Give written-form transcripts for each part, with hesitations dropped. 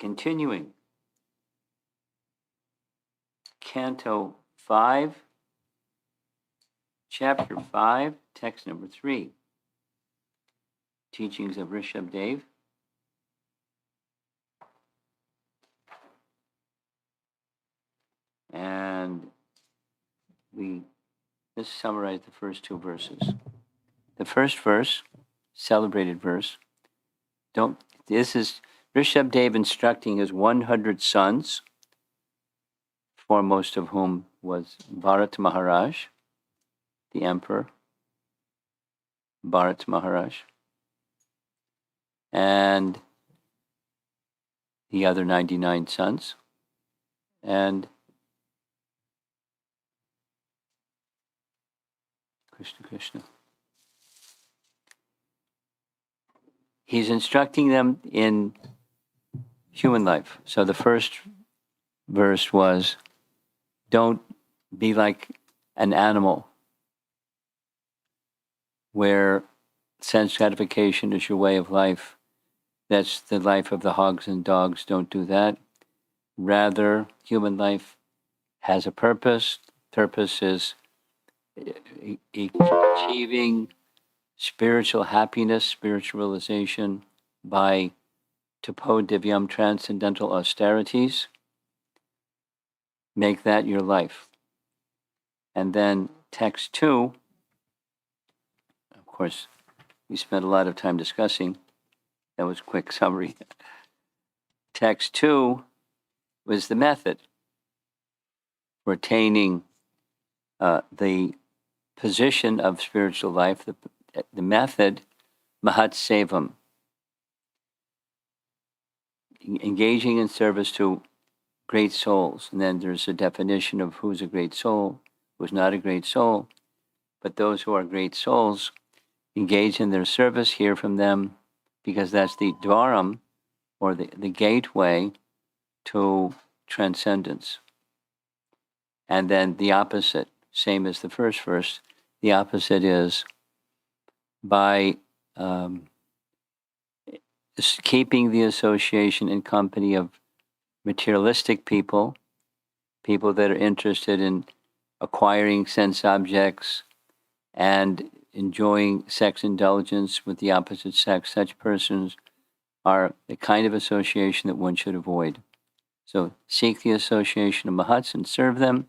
Continuing. Canto 5, Chapter 5, text number 3. Teachings of Ṛṣabhadeva. And let's summarize the first two verses. The first verse, celebrated verse, this is Ṛṣabhadeva instructing his 100 sons, foremost of whom was Bharat Maharaj, the emperor, Bharat Maharaj, and the other 99 sons. And Krishna Krishna. He's instructing them in human life. So the first verse was, don't be like an animal where sense gratification is your way of life. That's the life of the hogs and dogs. Don't do that. Rather, human life has a purpose. Purpose is achieving spiritual happiness, spiritual realization by tapo divyam, transcendental austerities. Make that your life. And then text 2, of course, we spent a lot of time discussing. That was a quick summary. Text 2 was the method for attaining the position of spiritual life, the method, mahat sevam, engaging in service to great souls. And then there's a definition of who's a great soul, who's not a great soul. But those who are great souls engage in their service, hear from them, because that's the dwaram, or the gateway to transcendence. And then the opposite, same as the first verse, the opposite is by keeping the association in company of materialistic people, people that are interested in acquiring sense objects and enjoying sex indulgence with the opposite sex. Such persons are the kind of association that one should avoid. So seek the association of mahats and serve them.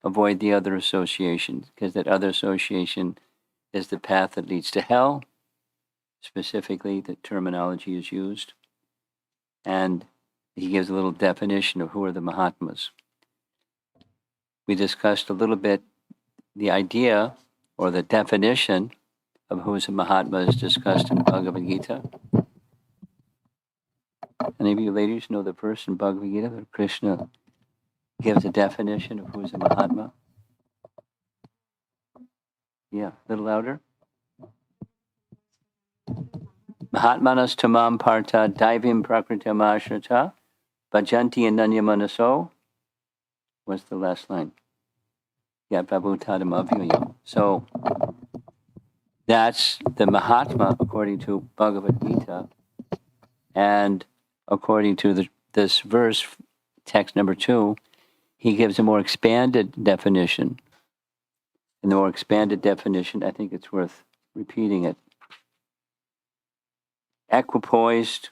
Avoid the other association, because that other association is the path that leads to hell. Specifically, the terminology is used. And he gives a little definition of who are the Mahatmas. We discussed a little bit the idea or the definition of who is a Mahatma is discussed in Bhagavad Gita. Any of you ladies know the verse in Bhagavad Gita that Krishna gives a definition of who is a Mahatma? Yeah, a little louder. Mahatmanas tamam partha daivim prakritam ashrata bhajanti ananya manaso. What's the last line? Yeah, Prabhu Tadam Avyayam. So that's the Mahatma according to Bhagavad Gita. And according to this verse, text number 2, he gives a more expanded definition. And the more expanded definition, I think it's worth repeating it. Equipoised,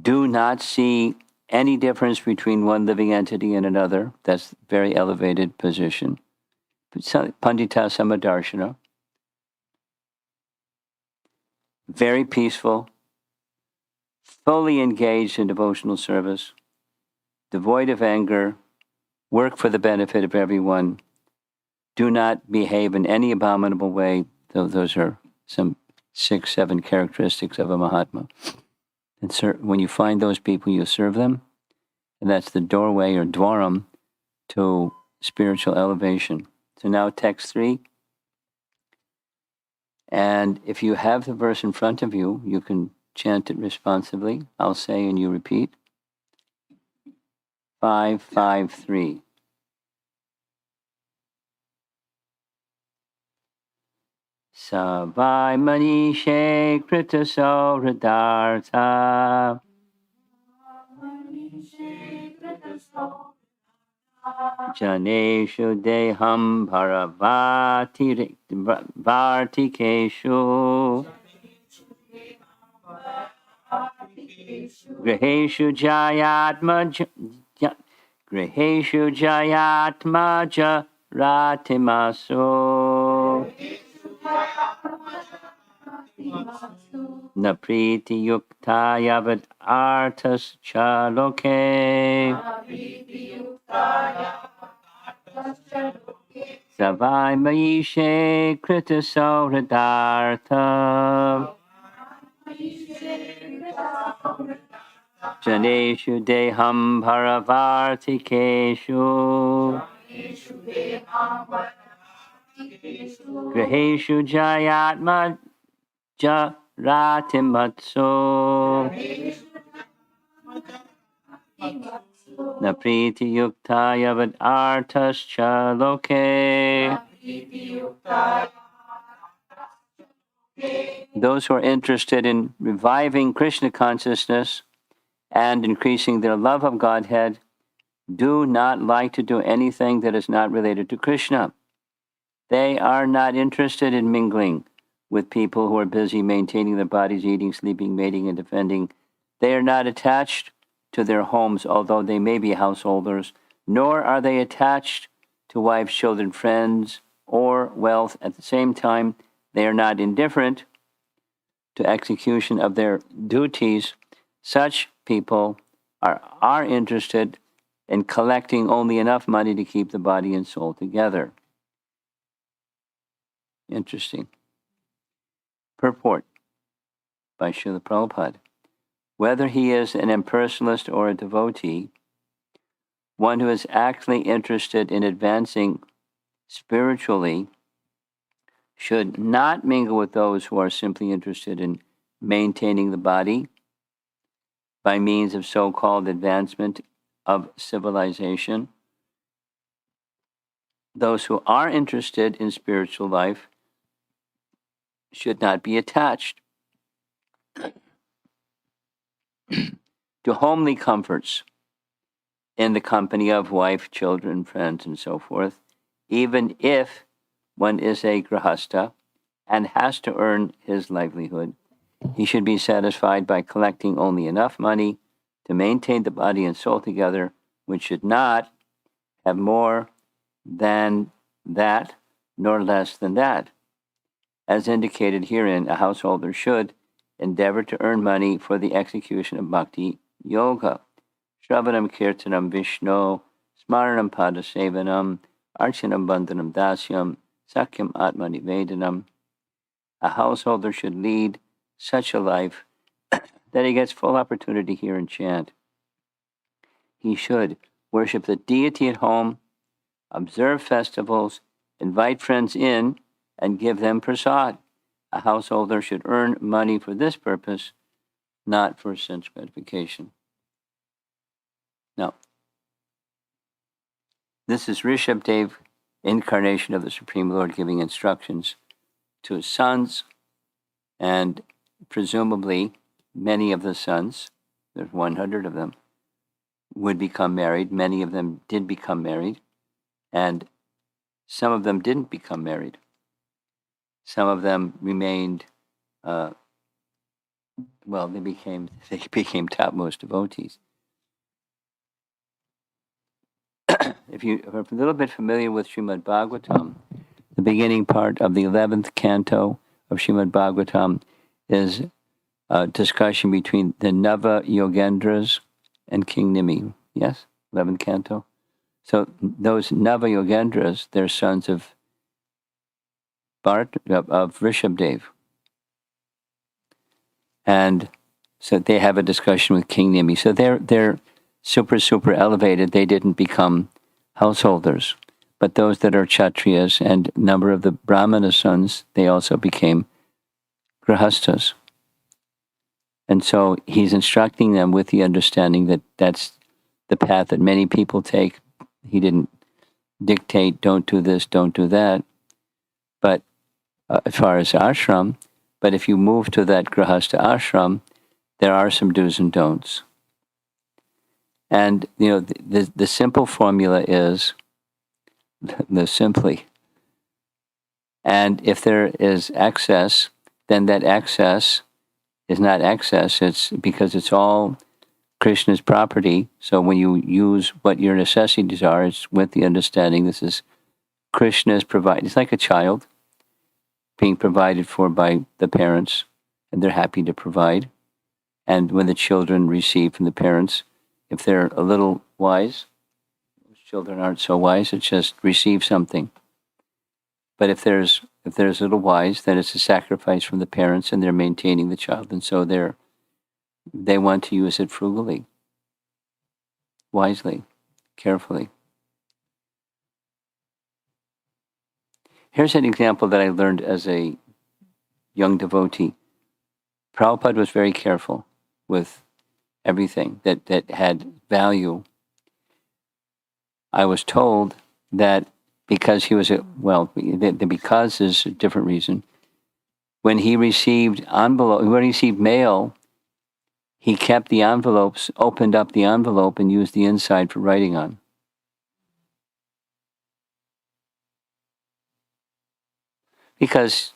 do not see any difference between one living entity and another. That's a very elevated position. Pandita Samadarshana. Very peaceful, fully engaged in devotional service, devoid of anger, work for the benefit of everyone, do not behave in any abominable way. Those are some 6-7 characteristics of a Mahatma. And when you find those people, you serve them. And that's the doorway or dwaram to spiritual elevation. So now text 3. And if you have the verse in front of you, you can chant it responsibly. I'll say and you repeat. 553. Savai manishe krita sauhridartha Janeshu deham vartikeshu griheshu griheshu jayatmaja ratimaso napriti yukta yavad artas chaloke savai maishe krita sauhridartha Janeshu deham bharavartikeshu griheshu jayatma jaratimatso napriti yukta yavad artas chaloke. Those who are interested in reviving Krishna consciousness and increasing their love of Godhead do not like to do anything that is not related to Krishna. They are not interested in mingling with people who are busy maintaining their bodies, eating, sleeping, mating, and defending. They are not attached to their homes, although they may be householders, nor are they attached to wives, children, friends, or wealth. At the same time, they are not indifferent to execution of their duties. Such people are interested in collecting only enough money to keep the body and soul together. Interesting. Purport by Srila Prabhupada. Whether he is an impersonalist or a devotee, one who is actually interested in advancing spiritually should not mingle with those who are simply interested in maintaining the body by means of so-called advancement of civilization. Those who are interested in spiritual life should not be attached to homely comforts in the company of wife, children, friends, and so forth, even if one is a grihasta and has to earn his livelihood. He should be satisfied by collecting only enough money to maintain the body and soul together, which should not have more than that, nor less than that. As indicated herein, a householder should endeavor to earn money for the execution of bhakti yoga. Shravanam kirtanam Vishno, smaranam padasevanam, archanam bandhanam dasyam, sakyam atma nivedanam. A householder should lead such a life that he gets full opportunity to hear and chant. He should worship the deity at home, observe festivals, invite friends in, and give them prasad. A householder should earn money for this purpose, not for sense gratification. Now, this is Ṛṣabhadeva, incarnation of the Supreme Lord, giving instructions to his sons, and presumably many of the sons, there's 100 of them, would become married. Many of them did become married, and some of them didn't become married. Some of them remained, they became topmost devotees. If you're a little bit familiar with Srimad Bhagavatam, the beginning part of the 11th canto of Srimad Bhagavatam is a discussion between the Nava Yogendras and King Nimi. Yes? 11th canto. So those Nava Yogendras, they're sons of Ṛṣabhadeva. And so they have a discussion with King Nimi. So they're super elevated. They didn't become householders. But those that are Kshatriyas and a number of the Brahmana sons, they also became grihastas. And so he's instructing them with the understanding that that's the path that many people take. He didn't dictate, don't do this, don't do that. But as far as ashram, but if you move to that grihasta ashram, there are some do's and don'ts. And, the simple formula is live simply. And if there is excess, then that excess is not excess. It's because it's all Krishna's property. So when you use what your necessities are, it's with the understanding this is Krishna's provided. It's like a child being provided for by the parents, and they're happy to provide. And when the children receive from the parents, if they're a little wise, most children aren't so wise, it's just receive something. But if there's a little wise, then it's a sacrifice from the parents, and they're maintaining the child, and so they want to use it frugally, wisely, carefully. Here's an example that I learned as a young devotee. Prabhupada was very careful with everything that had value. I was told that because he was the because is a different reason. When he received mail, he kept the envelopes, opened up the envelope, and used the inside for writing on. Because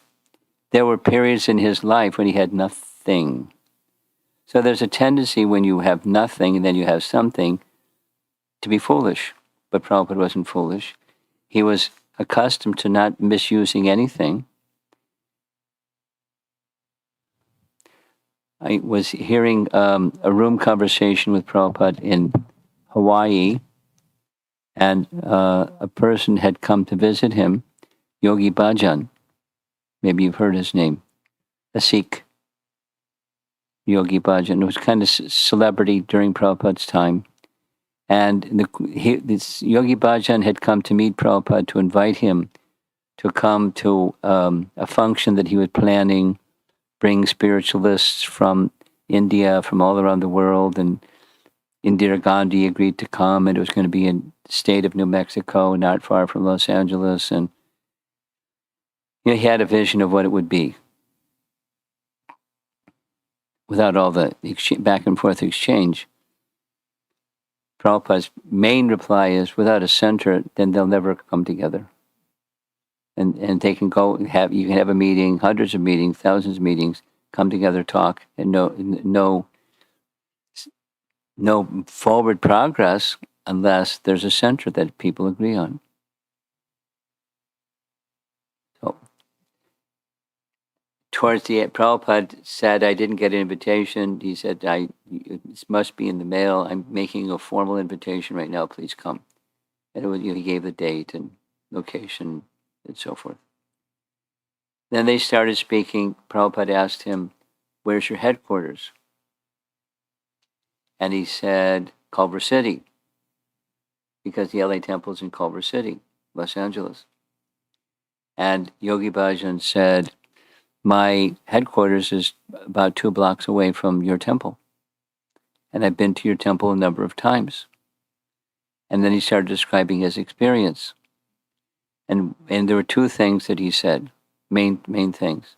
there were periods in his life when he had nothing. So there's a tendency when you have nothing and then you have something to be foolish. But Prabhupada wasn't foolish. He was accustomed to not misusing anything. I was hearing a room conversation with Prabhupada in Hawaii, and a person had come to visit him, Yogi Bhajan. Maybe you've heard his name, a Sikh, Yogi Bhajan. It was kind of celebrity during Prabhupada's time. And this Yogi Bhajan had come to meet Prabhupada to invite him to come to a function that he was planning, bring spiritualists from India, from all around the world, and Indira Gandhi agreed to come, and it was going to be in the state of New Mexico, not far from Los Angeles, and he had a vision of what it would be without all the back and forth exchange. Prabhupada's main reply is, without a center, then they'll never come together. And they can you can have a meeting, hundreds of meetings, thousands of meetings, come together, talk, and no forward progress unless there's a center that people agree on. So, towards the end, Prabhupada said, I didn't get an invitation. He said, this must be in the mail. I'm making a formal invitation right now. Please come. And he gave the date and location and so forth. Then they started speaking. Prabhupada asked him, where's your headquarters? And he said, Culver City, because the LA temple is in Culver City, Los Angeles. And Yogi Bhajan said, my headquarters is about 2 blocks away from your temple. And I've been to your temple a number of times. And then he started describing his experience. And there were 2 things that he said, main things,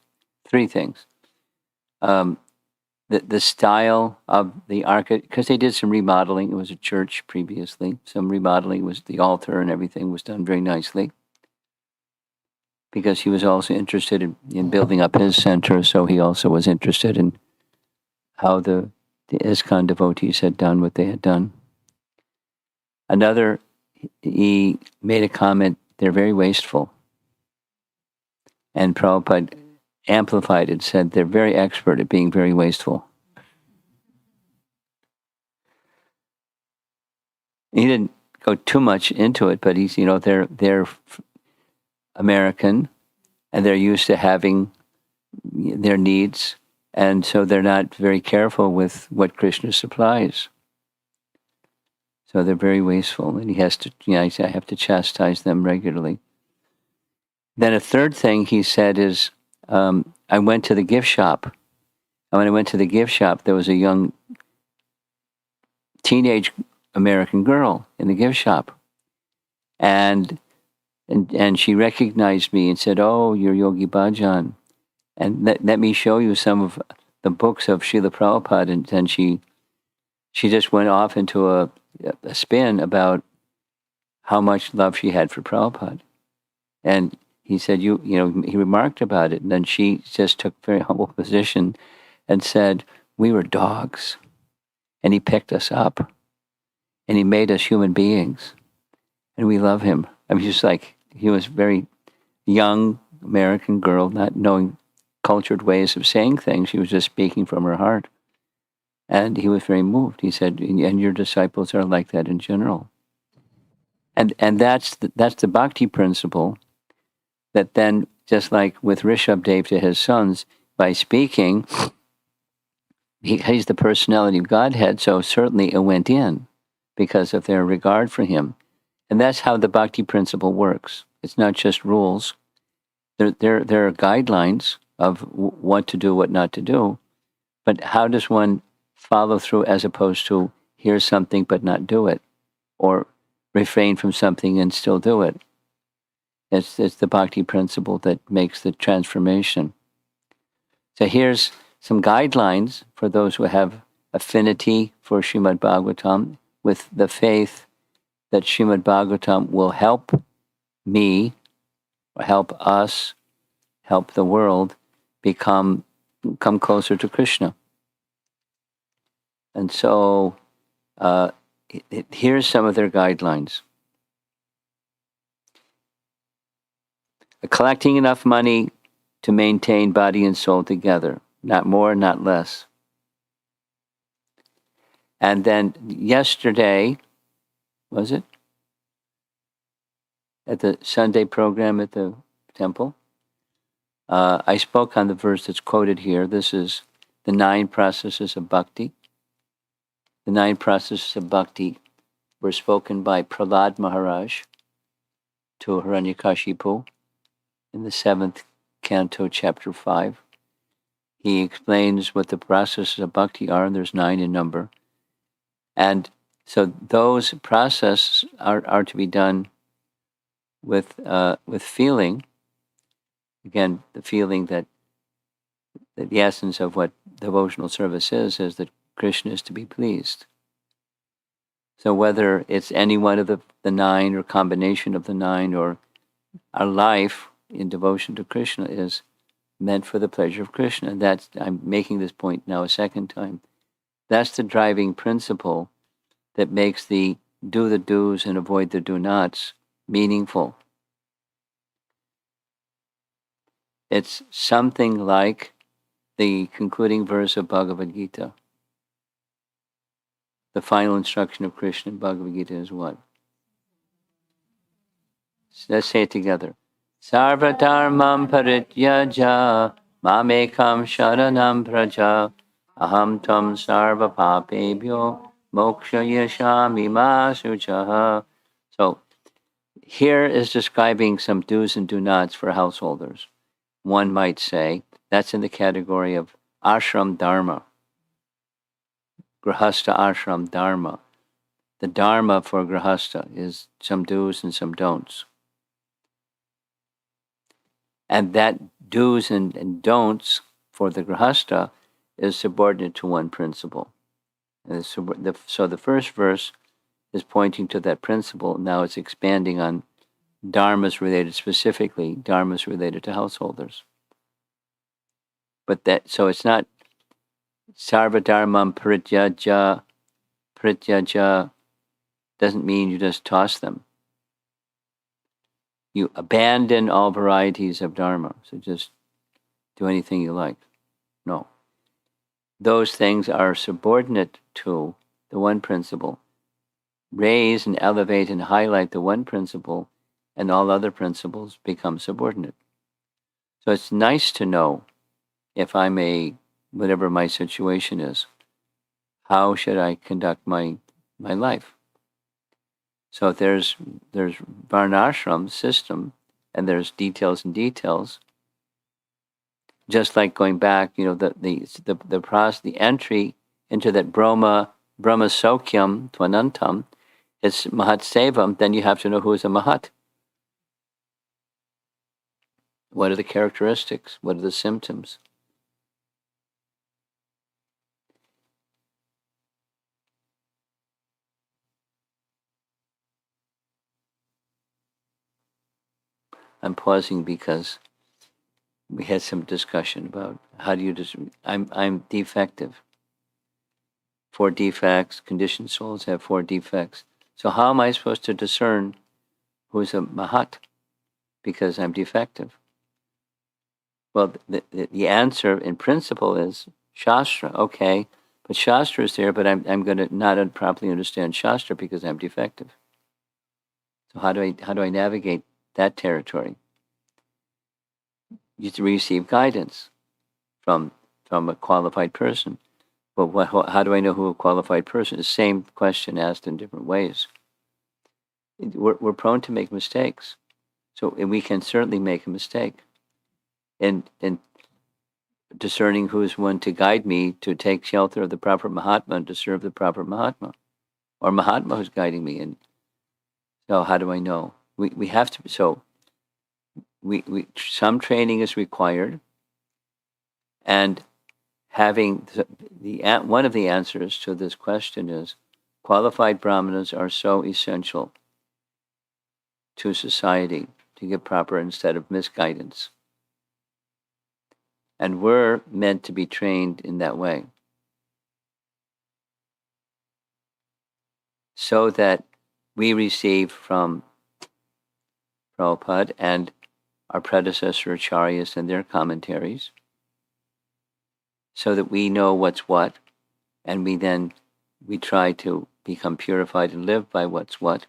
3 things. The style of the architect, because they did some remodeling. It was a church previously. Some remodeling, was the altar and everything was done very nicely. Because he was also interested in building up his center, so he also was interested in how the ISKCON devotees had done what they had done. Another, he made a comment, they're very wasteful. And Prabhupada amplified it, said they're very expert at being very wasteful. He didn't go too much into it, but he's, they're American, and they're used to having their needs, and so they're not very careful with what Krishna supplies. So they're very wasteful, and he has to, I have to chastise them regularly. Then a third thing he said is, I went to the gift shop. And when I went to the gift shop, there was a young teenage American girl in the gift shop. And she recognized me and said, oh, you're Yogi Bhajan. And let me show you some of the books of Srila Prabhupada. And then she just went off into a spin about how much love she had for Prabhupada. And he said, he remarked about it. And then she just took a very humble position and said, we were dogs. And he picked us up. And he made us human beings. And we love him. I mean, just like he was a very young American girl, not knowing cultured ways of saying things. She was just speaking from her heart. And he was very moved. He said, and your disciples are like that in general. And that's the bhakti principle that then, just like with Ṛṣabhadeva to his sons, by speaking, he's the personality of Godhead, so certainly it went in because of their regard for him. And that's how the bhakti principle works. It's not just rules. There are guidelines of what to do, what not to do, but how does one follow through as opposed to hear something but not do it, or refrain from something and still do it? It's the bhakti principle that makes the transformation. So here's some guidelines for those who have affinity for Srimad Bhagavatam, with the faith that Srimad Bhagavatam will help me, or help us, help the world come closer to Krishna. And so here's some of their guidelines. Collecting enough money to maintain body and soul together, not more, not less. And then yesterday, was it? At the Sunday program at the temple, I spoke on the verse that's quoted here. This is the 9 processes of bhakti. The 9 processes of bhakti were spoken by Prahlad Maharaj to Hiranyakashipu in the 7th canto, chapter 5. He explains what the processes of bhakti are, and there's 9 in number. And so those processes are to be done with feeling. Again, the feeling that the essence of what devotional service is that Krishna is to be pleased. So whether it's any one of the 9 or combination of the 9, or our life in devotion to Krishna is meant for the pleasure of Krishna. And I'm making this point now a second time. That's the driving principle that makes the do the do's and avoid the do nots meaningful. It's something like the concluding verse of Bhagavad Gita. The final instruction of Krishna in Bhagavad Gita is what? Let's say it together. Sarva dharmam parityaja mamekam sharanam praja aham tam sarva papebhyo moksha yashami masuchaha. So here is describing some do's and do nots for householders. One might say that's in the category of ashram dharma, grahastha ashram dharma. The dharma for grahastha is some do's and some don'ts. And that do's and don'ts for the grahastha is subordinate to one principle. So the first verse is pointing to that principle. Now it's expanding on dharmas related specifically, dharmas related to householders. But so it's not sarva dharmam parityaja. Parityaja doesn't mean you just toss them. You abandon all varieties of dharma. So just do anything you like. No. Those things are subordinate to the one principle. Raise and elevate and highlight the one principle, and all other principles become subordinate. So it's nice to know, if I'm whatever my situation is, how should I conduct my life? So there's varnashram system, and there's details and details. Just like going back, the process, the entry into that Brahma Sokyam Tvanantam, it's Mahat Sevam. Then you have to know who is a Mahat. What are the characteristics? What are the symptoms? I'm pausing because we had some discussion about how do you I'm defective. 4 defects, conditioned souls have 4 defects. So how am I supposed to discern who's a Mahat? Because I'm defective. Well, the answer in principle is Shastra. Okay, but Shastra is there, but I'm going to not properly understand Shastra because I'm defective. So how do I navigate that territory? You receive guidance from a qualified person. But how do I know who a qualified person is? Same question asked in different ways. We're prone to make mistakes, so we can certainly make a mistake in discerning who is one to guide me to take shelter of the proper Mahatma and to serve the proper Mahatma, or Mahatma who's guiding me. And so, how do I know? We have to. So, we some training is required, and having one of the answers to this question is qualified brahmanas are so essential to society to give proper instead of misguidance. And we're meant to be trained in that way so that we receive from Prabhupada and our predecessor acharyas and their commentaries so that we know what's what, and we try to become purified and live by what's what.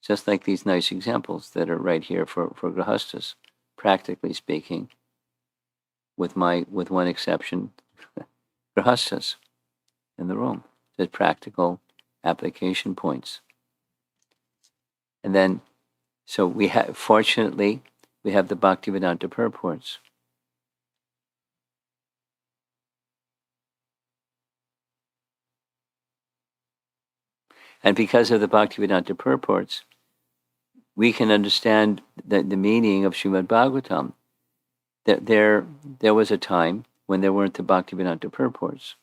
Just like these nice examples that are right here for grahastas, practically speaking, with one exception, grahastas in the room. There's practical application points. And then, so fortunately, we have the Bhaktivedanta purports. And because of the Bhaktivedanta purports, we can understand the meaning of Srimad Bhagavatam. There was a time when there weren't the Bhaktivedanta purports.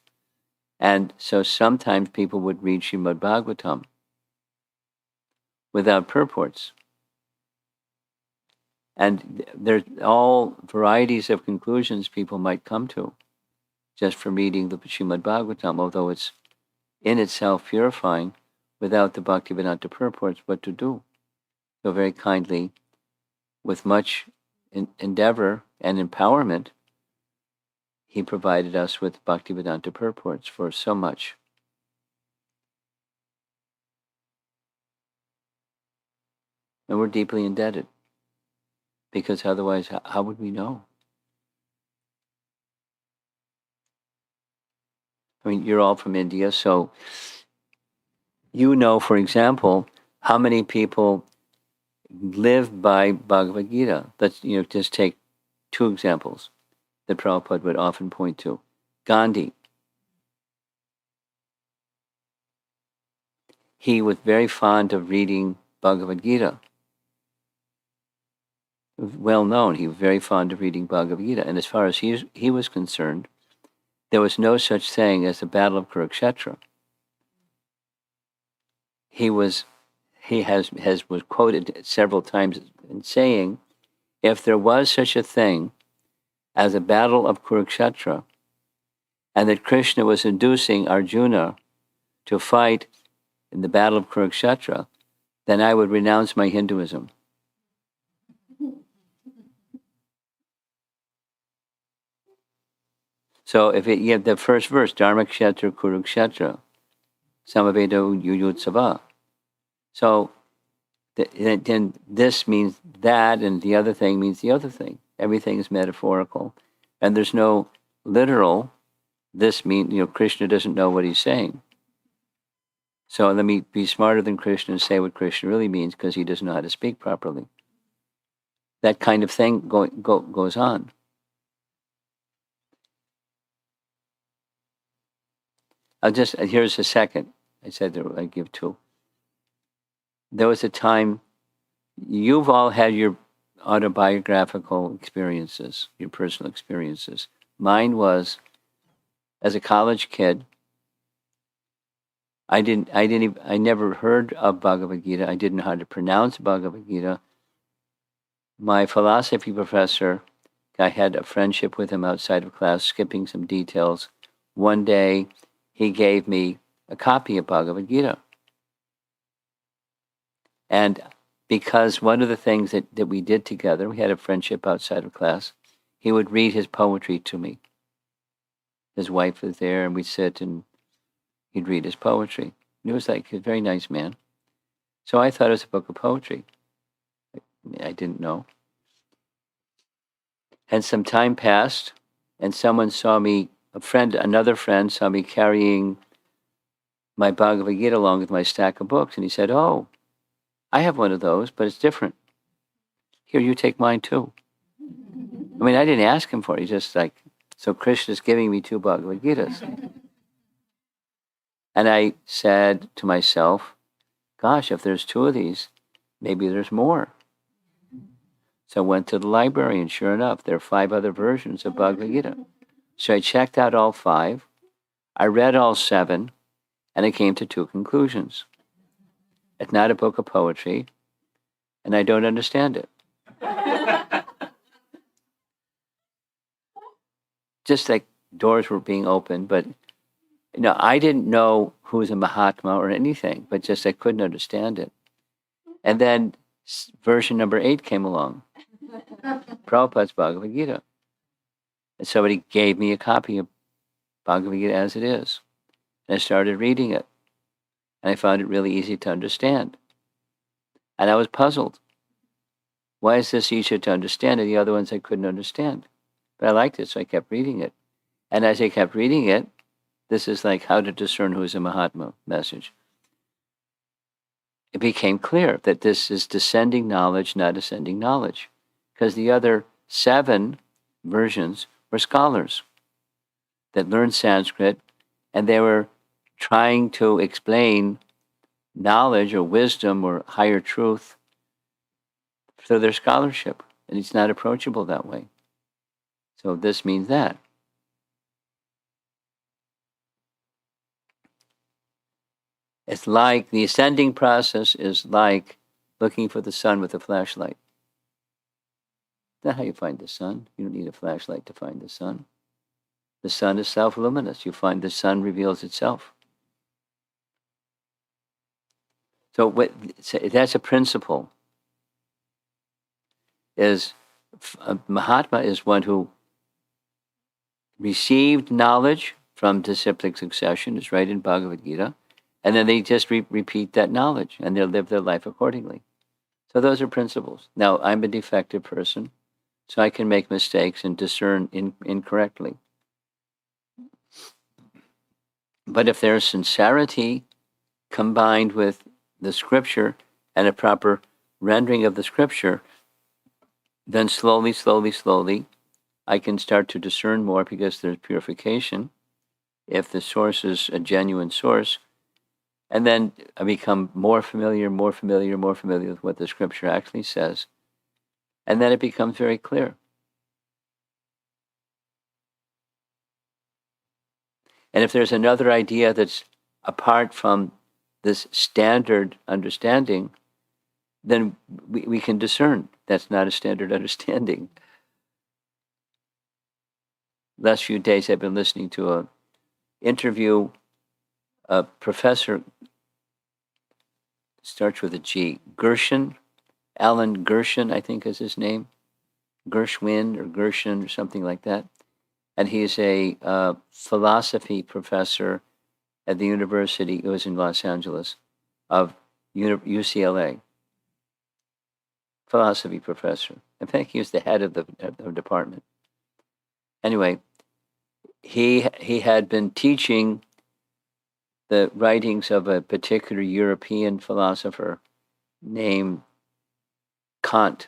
And so sometimes people would read Srimad Bhagavatam without purports. And there's all varieties of conclusions people might come to just from reading the Srimad Bhagavatam, although it's in itself purifying. Without the Bhaktivedanta purports, what to do? So very kindly, with much endeavor and empowerment, he provided us with Bhaktivedanta purports for so much. And we're deeply indebted, because otherwise, how would we know? I mean, you're all from India, so you know, for example, how many people live by Bhagavad Gita. Let's just take 2 examples that Prabhupada would often point to. Gandhi. He was very fond of reading Bhagavad Gita. Well known, he was very fond of reading Bhagavad Gita. And as far as he was concerned, there was no such thing as the Battle of Kurukshetra. He was quoted several times in saying, if there was such a thing as a battle of Kurukshetra, and that Krishna was inducing Arjuna to fight in the battle of Kurukshetra, then I would renounce my Hinduism. So if you have the first verse, Dharmakshetra Kurukshetra, Samaveda Yuyutsava. So then this means that, and the other thing means the other thing. Everything is metaphorical. And there's no literal, this means, Krishna doesn't know what he's saying. So let me be smarter than Krishna and say what Krishna really means, because he doesn't know how to speak properly. That kind of thing goes on. Here's a second. I said that I'd give 2. There was a time, you've all had your autobiographical experiences, your personal experiences. Mine was, as a college kid, I never heard of Bhagavad Gita. I didn't know how to pronounce Bhagavad Gita. My philosophy professor, I had a friendship with him outside of class, skipping some details. One day, he gave me a copy of Bhagavad Gita. And because one of the things that we did together, we had a friendship outside of class, he would read his poetry to me. His wife was there, and we'd sit and he'd read his poetry. And it was like a very nice man. So I thought it was a book of poetry. I didn't know. And some time passed, and someone saw me, another friend saw me carrying my Bhagavad Gita along with my stack of books. And he said, "Oh, I have one of those, but it's different. Here, you take mine too." I mean, I didn't ask him for it. He's just like, so Krishna's giving me 2 Bhagavad Gitas. And I said to myself, gosh, if there's 2 of these, maybe there's more. So I went to the library, and sure enough, there are 5 other versions of Bhagavad Gita. So I checked out all 5. I read all 7, and I came to 2 conclusions. It's not a book of poetry, and I don't understand it. Just like doors were being opened, but I didn't know who was a Mahatma or anything, but just I couldn't understand it. And then version number 8 came along, Prabhupada's Bhagavad Gita. And somebody gave me a copy of Bhagavad Gita as it is. And I started reading it. And I found it really easy to understand. And I was puzzled. Why is this easier to understand and the other ones I couldn't understand? But I liked it, so I kept reading it. And as I kept reading it, this is like how to discern who is a Mahatma message. It became clear that this is descending knowledge, not ascending knowledge. Because the other 7 versions were scholars that learned Sanskrit, and they were trying to explain knowledge or wisdom or higher truth through their scholarship. And it's not approachable that way. So this means that. It's like the ascending process is like looking for the sun with a flashlight. That's how you find the sun. You don't need a flashlight to find the sun. The sun is self-luminous. You find the sun reveals itself. So that's a principle. Mahatma is one who received knowledge from disciplic succession, is right in Bhagavad Gita, and then they just repeat that knowledge, and they'll live their life accordingly. So those are principles. Now, I'm a defective person, so I can make mistakes and discern incorrectly. But if there's sincerity combined with the scripture and a proper rendering of the scripture, then slowly, I can start to discern more because there's purification. If the source is a genuine source, and then I become more familiar with what the scripture actually says. And then it becomes very clear. And if there's another idea that's apart from this standard understanding, then we can discern that's not a standard understanding. Last few days I've been listening to an interview. A professor, starts with a G, Gershon, Alan Gershon, I think is his name, Gershwin or Gershon or something like that. And he's a philosophy professor at the university, it was in Los Angeles, of UCLA. Philosophy professor. In fact, he was the head of the department. Anyway, he had been teaching the writings of a particular European philosopher named Kant,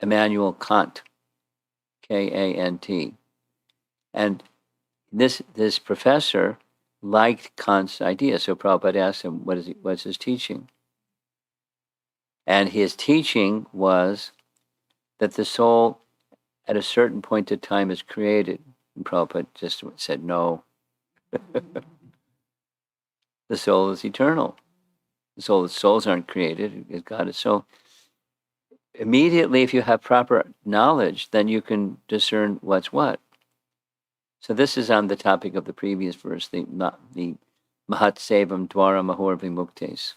Immanuel Kant, K-A-N-T. And this professor liked Kant's idea, so Prabhupada asked him, what's his teaching? And his teaching was that the soul at a certain point of time is created. And Prabhupada just said, no. The soul is eternal. Souls aren't created, God is. So immediately, if you have proper knowledge, then you can discern what's what. So this is on the topic of the previous verse, the Mahat Sevam Dwara Mahor Vimuktes.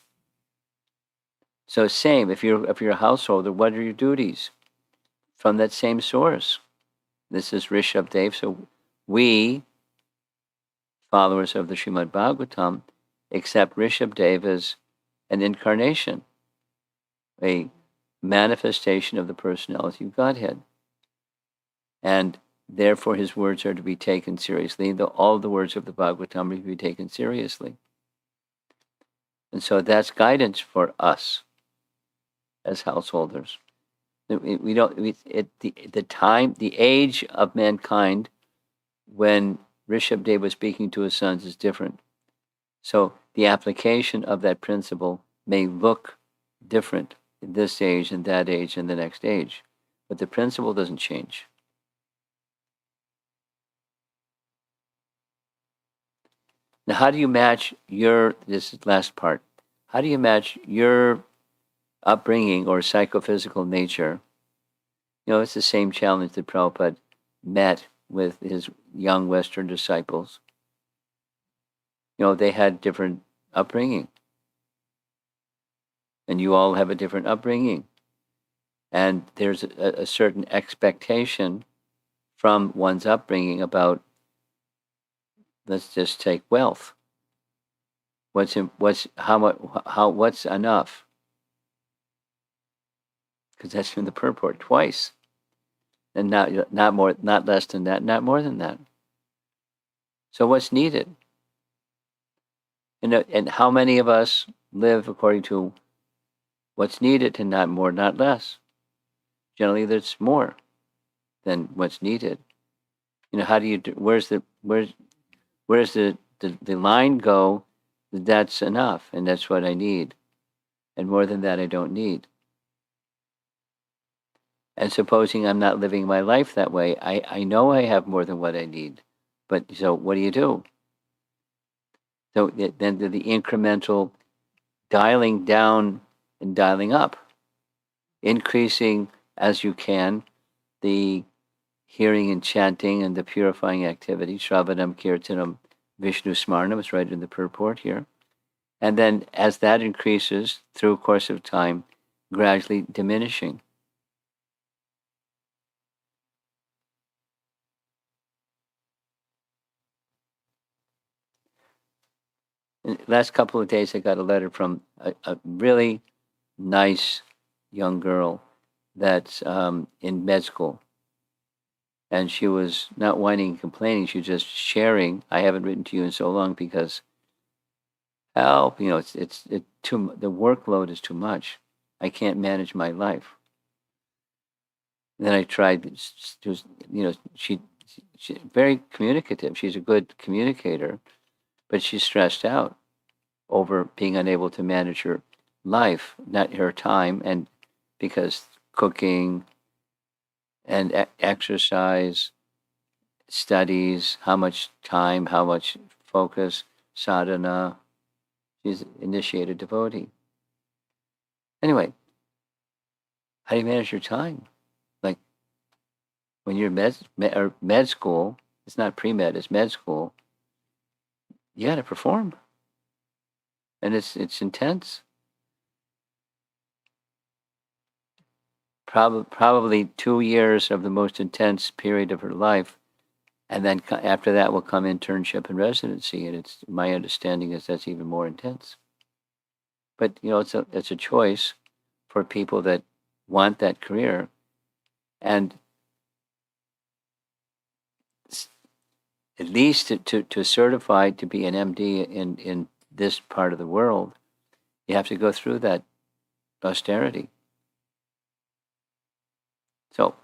So same, if you're a householder, what are your duties? From that same source. This is Ṛṣabhadeva. So we, followers of the Srimad Bhagavatam, accept Ṛṣabhadeva as an incarnation, a manifestation of the personality of Godhead. And therefore his words are to be taken seriously. All the words of the Bhagavatam are to be taken seriously. And so that's guidance for us as householders. We don't. The age of mankind when Ṛṣabhadeva was speaking to his sons is different. So the application of that principle may look different in this age and that age and the next age, but the principle doesn't change. Now, how do you match this last part, how do you match your upbringing or psychophysical nature? It's the same challenge that Prabhupada met with his young Western disciples. They had different upbringing. And you all have a different upbringing. And there's a certain expectation from one's upbringing about, let's just take wealth. What's enough? Because that's in the purport twice. And not more, not less than that, not more than that. So what's needed? And how many of us live according to what's needed and not more, not less? Generally, there's more than what's needed. How do you do? Where's the line go? That's enough, and that's what I need, and more than that, I don't need. And supposing I'm not living my life that way, I know I have more than what I need. But so what do? So then the incremental dialing down and dialing up, increasing as you can the hearing and chanting and the purifying activity, Shravanam, Kirtanam, Vishnu Smarnam, it's right in the purport here. And then as that increases through a course of time, gradually diminishing. In the last couple of days, I got a letter from a really nice young girl that's in med school. And she was not whining and complaining. She was just sharing. I haven't written to you in so long because help. The workload is too much. I can't manage my life. And then I tried. She's very communicative. She's a good communicator, but she's stressed out over being unable to manage her life, not her time, and because cooking and exercise, studies, how much time, how much focus, sadhana. She's initiated devotee. Anyway, how do you manage your time? Like when you're med school, it's not pre-med, it's med school. You got to perform, and it's intense. Probably 2 years of the most intense period of her life, and then after that will come internship and residency, and it's my understanding is that's even more intense. But it's a choice for people that want that career, and at least to certify to be an MD in this part of the world, you have to go through that austerity. So,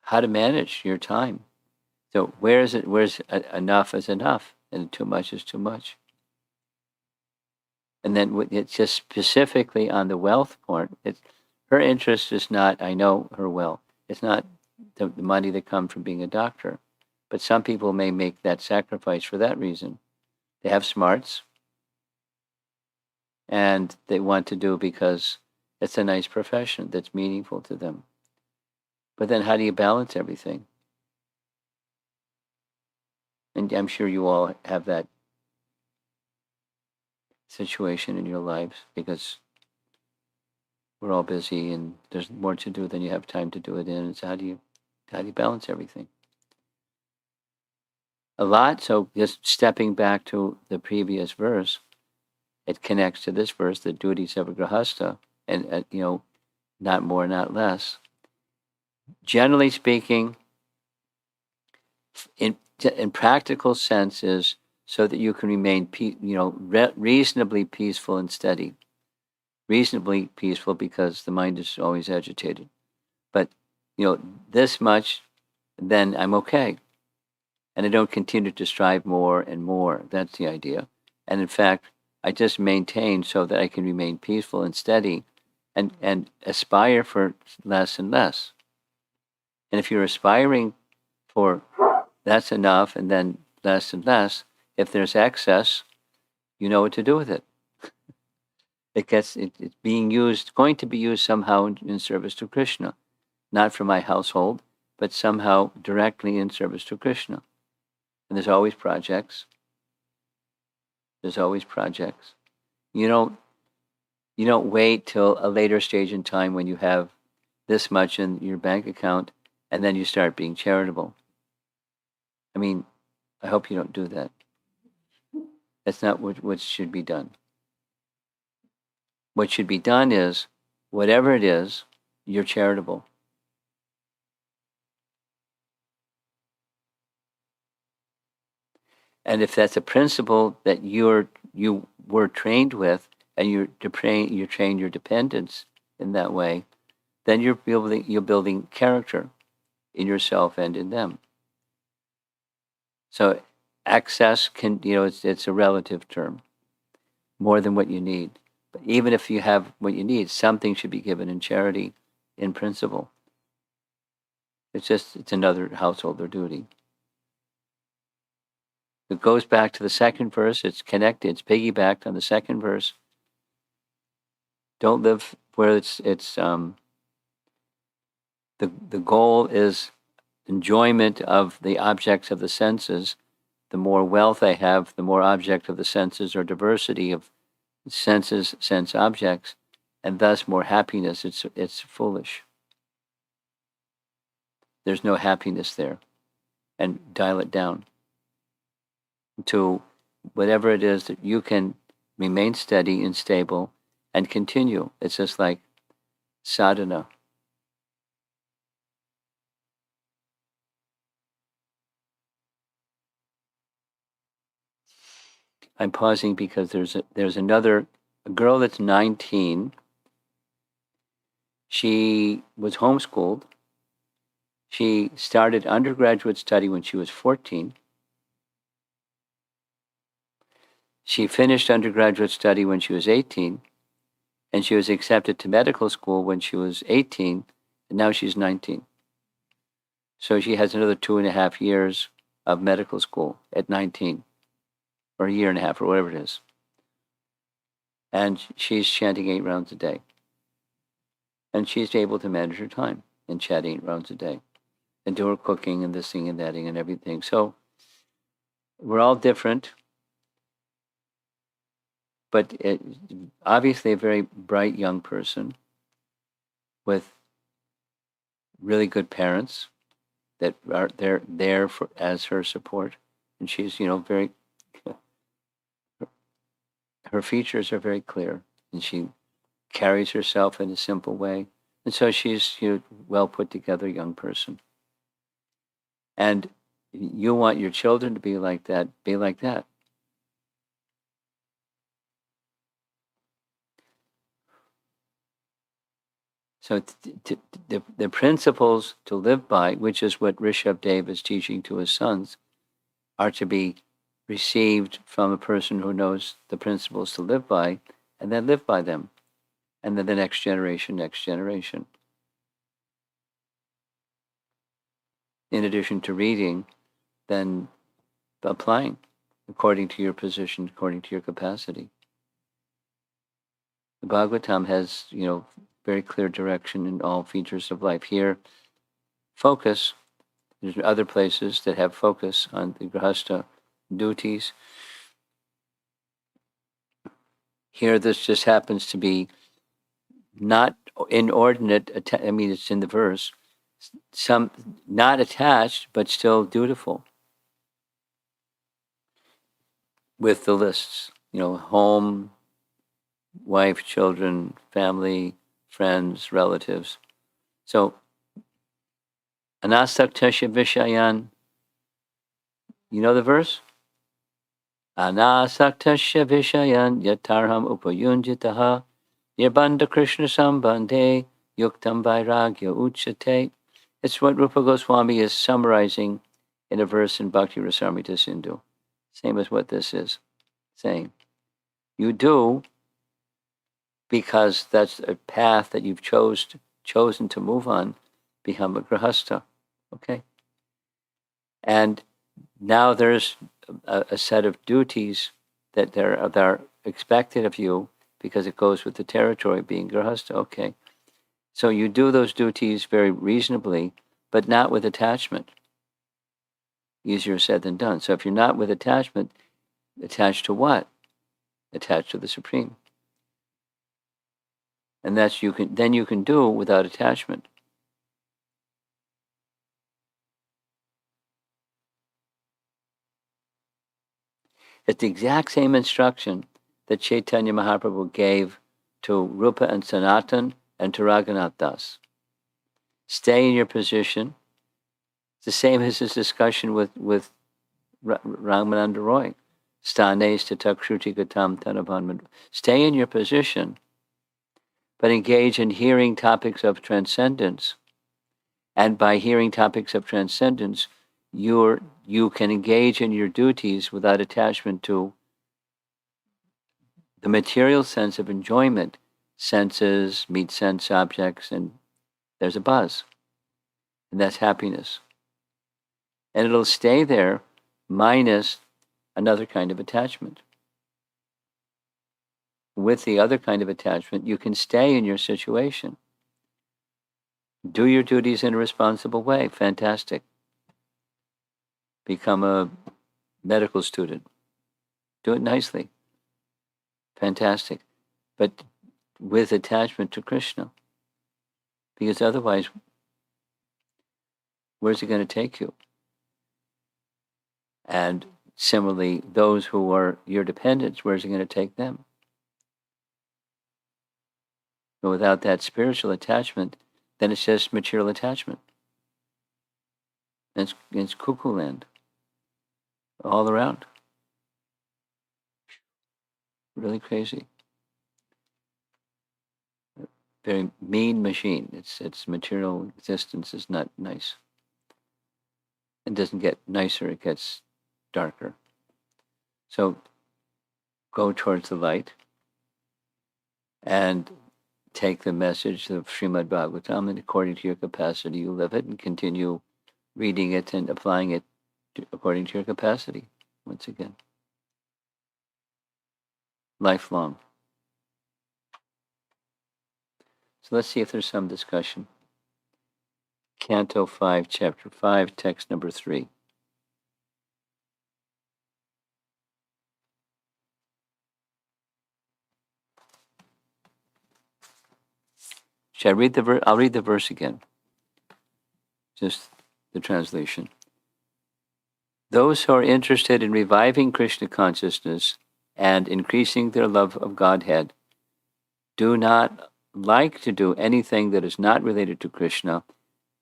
how to manage your time? So where's enough is enough, and too much is too much. And then it's just specifically on the wealth part. Her interest is not. I know her well. It's not the money that comes from being a doctor, but some people may make that sacrifice for that reason. They have smarts, and they want to do because It's a nice profession that's meaningful to them. But then how do you balance everything? And I'm sure you all have that situation in your lives because we're all busy and there's more to do than you have time to do it in. So how do you balance everything? A lot. So just stepping back to the previous verse, it connects to this verse, the duties of a grahasta, and not more, not less. Generally speaking, in practical sense, is so that you can remain reasonably peaceful and steady. Reasonably peaceful because the mind is always agitated. But this much, then I'm okay, and I don't continue to strive more and more. That's the idea. And in fact, I just maintain so that I can remain peaceful and steady, and aspire for less and less. And if you're aspiring for that's enough and then less and less, if there's excess, you know what to do with it. It's being used, going to be used somehow in service to Krishna, not for my household, but somehow directly in service to Krishna. And there's always projects. There's always projects. You don't wait till a later stage in time when you have this much in your bank account and then you start being charitable. I mean, I hope you don't do that. That's not what should be done. What should be done is, whatever it is, you're charitable. And if that's a principle that you were trained with, and you train your dependents in that way, then you're building character in yourself and in them. So access can, it's a relative term, more than what you need. But even if you have what you need, something should be given in charity, in principle. It's another householder duty. It goes back to the second verse. It's connected. It's piggybacked on the second verse. Don't live where the goal is enjoyment of the objects of the senses. The more wealth I have, the more object of the senses or diversity of senses, sense objects, and thus more happiness. It's foolish. There's no happiness there. And dial it down to whatever it is that you can remain steady and stable and continue. It's just like sadhana. I'm pausing because there's another a girl that's 19. She was homeschooled. She started undergraduate study when she was 14. She finished undergraduate study when she was 18, and she was accepted to medical school when she was 18, and now she's 19. So she has another 2.5 years of medical school at 19, or a year and a half, or whatever it is. And she's chanting 8 rounds a day. And she's able to manage her time and chat 8 rounds a day and do her cooking and this thing and that and everything. So we're all different, but obviously a very bright young person with really good parents that are there as her support. And she's, very, her features are very clear, and she carries herself in a simple way. And so she's well put together young person. And you want your children to be like that, be like that. So the principles to live by, which is what Ṛṣabhadeva is teaching to his sons, are to be received from a person who knows the principles to live by, and then live by them. And then the next generation. In addition to reading, then applying according to your position, according to your capacity. The Bhagavatam has, very clear direction in all features of life. Here, focus. There's other places that have focus on the grihastha duties. Here, this just happens to be not inordinate. I mean, it's in the verse. Some not attached, but still dutiful with the lists. Home, wife, children, family, friends, relatives. So, anasaktasya vishayan. You know the verse? Anasaktasya vishayan yatarham upayunjitaha nirbandha Krishna sambandhe yuktam vairagya uchate. It's what Rupa Goswami is summarizing in a verse in Bhakti Rasamrita Sindhu. Same as what this is saying. You do because that's a path that you've chosen to move on, become a grihastha. Okay? And now there's a set of duties that are expected of you because it goes with the territory being grihastha. Okay. So you do those duties very reasonably, but not with attachment. Easier said than done. So if you're not with attachment, attached to what? Attached to the Supreme. And you can do without attachment. It's the exact same instruction that Chaitanya Mahaprabhu gave to Rupa and Sanatan and to Raghunath Das. Stay in your position. It's the same as his discussion with Ramananda Roy. Stanes to takshruti gatam tanavan. Stay in your position, but engage in hearing topics of transcendence. And by hearing topics of transcendence, you can engage in your duties without attachment to the material sense of enjoyment. Senses meet sense objects, and there's a buzz. And that's happiness. And it'll stay there minus another kind of attachment. With the other kind of attachment, you can stay in your situation. Do your duties in a responsible way. Fantastic. Become a medical student. Do it nicely. Fantastic. But with attachment to Krishna. Because otherwise, where's it going to take you? And similarly, those who are your dependents, where's it going to take them? But without that spiritual attachment, then it's just material attachment. It's cuckoo land all around. Really crazy. Very mean machine. Its material existence is not nice. It doesn't get nicer, it gets darker. So go towards the light and take the message of Srimad Bhagavatam, and according to your capacity, you live it and continue reading it and applying it according to your capacity. Once again, lifelong. So let's see if there's some discussion. Canto 5, Chapter 5, text number 3. Should I read the verse? I'll read the verse again. Just the translation. Those who are interested in reviving Krishna consciousness and increasing their love of Godhead do not like to do anything that is not related to Krishna.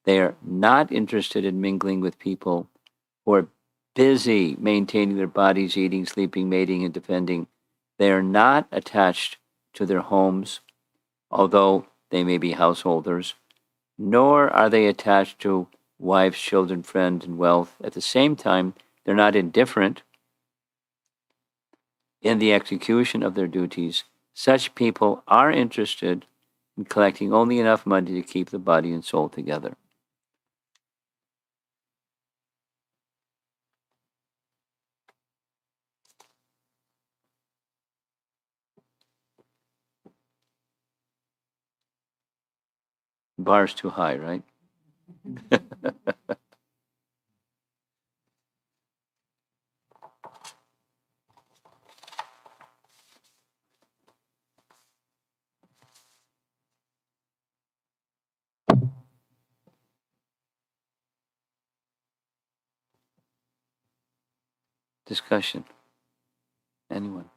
They are not interested in mingling with people who are busy maintaining their bodies, eating, sleeping, mating, and defending. They are not attached to their homes, although they may be householders, nor are they attached to wives, children, friends, and wealth. At the same time, they're not indifferent in the execution of their duties. Such people are interested in collecting only enough money to keep the body and soul together. Bar's too high, right? Discussion. Anyone?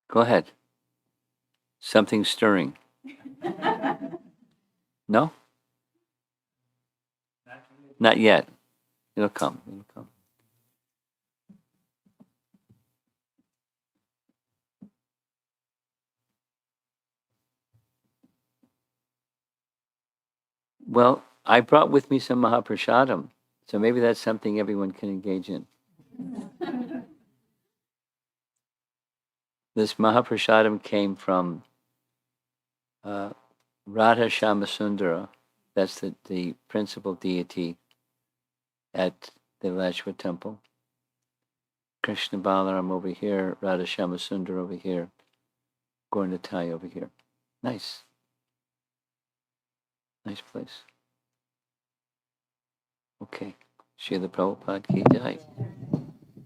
Go ahead. Something stirring. No? Not yet. It'll come. It'll come. Well, I brought with me some Mahaprasadam, so maybe that's something everyone can engage in. This Mahaprasadam came from Radha Shamasundara. That's the principal deity at the Lashwa temple. Krishna Balaram over here, Radha Shamasundar over here, Gaura over here. Nice. Nice place. Okay. Srila Prabhupada ki jai.